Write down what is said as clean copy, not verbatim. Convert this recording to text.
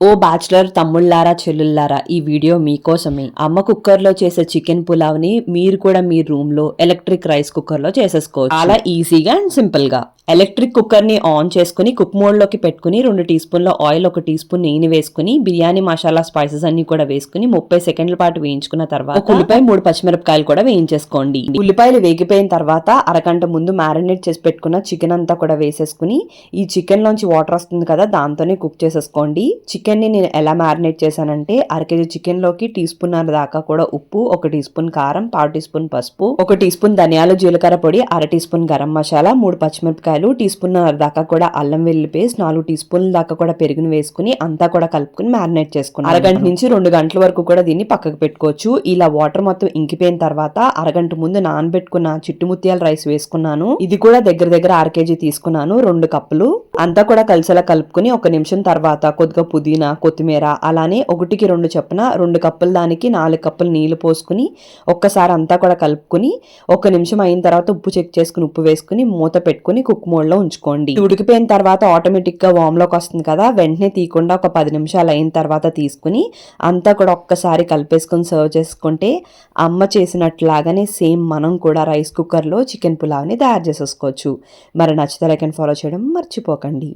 ఓ bachelor తమ్ముళ్ళారా చెల్లుళ్ళారా, ఈ video మీకోసమే. అమ్మ కుక్కర్ లో చేసే చికెన్ పులావ్ ని మీరు కూడా మీ రూమ్ లో ఎలక్ట్రిక్ రైస్ కుక్కర్ లో చేసేసుకోవచ్చు. చాలా ఈజీగా అండ్ సింపుల్ గా. ఎలక్ట్రిక్ కుక్కర్ ని ఆన్ చేసుకుని కుక్ మోడ్ లోకి పెట్టుకుని 2 టీ స్పూన్ల ఆయిల్, 1 టీ స్పూన్ నెయ్యి వేసుకుని బిర్యానీ మసాలా స్పైసెస్ అన్ని కూడా వేసుకుని 30 సెకండ్ల పాటు వేయించుకున్న తర్వాత ఒక ఉల్లిపాయ 3 పచ్చిమిరపకాయలు కూడా వేయించేసుకోండి. ఉల్లిపాయలు వేగిపోయిన తర్వాత అరగంట ముందు మ్యారినేట్ చేసి పెట్టుకున్న చికెన్ అంతా కూడా వేసేసుకుని ఈ చికెన్ లోంచి వాటర్ వస్తుంది కదా, దాంతోనే కుక్ చేసేసుకోండి. చికెన్ ని నేను ఎలా మ్యారినేట్ చేశానంటే, అరకేజీ చికెన్ లోకి టీ స్పూన్ దాకా కూడా ఉప్పు, 1 టీ స్పూన్ కారం, 1/2 టీ స్పూన్ పసుపు, 1 టీ స్పూన్ ధనియాలు జీలకర్ర పొడి, 1/2 టీ స్పూన్ గరం మసాలా, 3 పచ్చిమిరపకాయలు, టీ స్పూన్ దాకా కూడా అల్లం వెల్లుల్లి పేస్ట్, 4 టీ స్పూన్ల దాకా కూడా పెరుగుని వేసుకుని అంతా కూడా కలుపుకుని మ్యారినేట్ చేసుకున్నాను. అరగంట నుంచి 2 గంటల వరకు కూడా దీన్ని పక్కకు పెట్టుకోవచ్చు. ఇలా వాటర్ మొత్తం ఇంకిపోయిన తర్వాత అరగంట ముందు నానబెట్టుకున్న చిట్టుముత్యాల రైస్ వేసుకున్నాను. ఇది కూడా దగ్గర దగ్గర 1/2 కేజీ తీసుకున్నాను, 2 కప్పులు. అంతా కూడా కలిసేలా కలుపుకుని 1 నిమిషం తర్వాత కొద్దిగా పుదీనా, కొత్తిమీర, అలానే 1కి 2 చొప్పున 2 కప్పుల దానికి 4 కప్పులు నీళ్లు పోసుకుని ఒక్కసారి అంతా కూడా కలుపుకుని 1 నిమిషం అయిన తర్వాత ఉప్పు చెక్ చేసుకుని ఉప్పు వేసుకుని మూత పెట్టుకుని కుక్ మోడ్ లో ఉంచుకోండి. ఉడికిపోయిన తర్వాత ఆటోమేటిక్ గా వామ్ లోకి వస్తుంది కదా, వెంటనే తీయకుండా ఒక 10 నిమిషాలు అయిన తర్వాత తీసుకుని అంతా కూడా ఒక్కసారి కలిపేసుకుని సర్వ్ చేసుకుంటే అమ్మ చేసినట్లాగానే సేమ్ మనం కూడా రైస్ కుక్కర్ లో చికెన్ పులావ్ ని తయారు చేసేసుకోవచ్చు. మరి నచ్చితే లైక్ అండ్ ఫాలో చేయడం మర్చిపోకండి.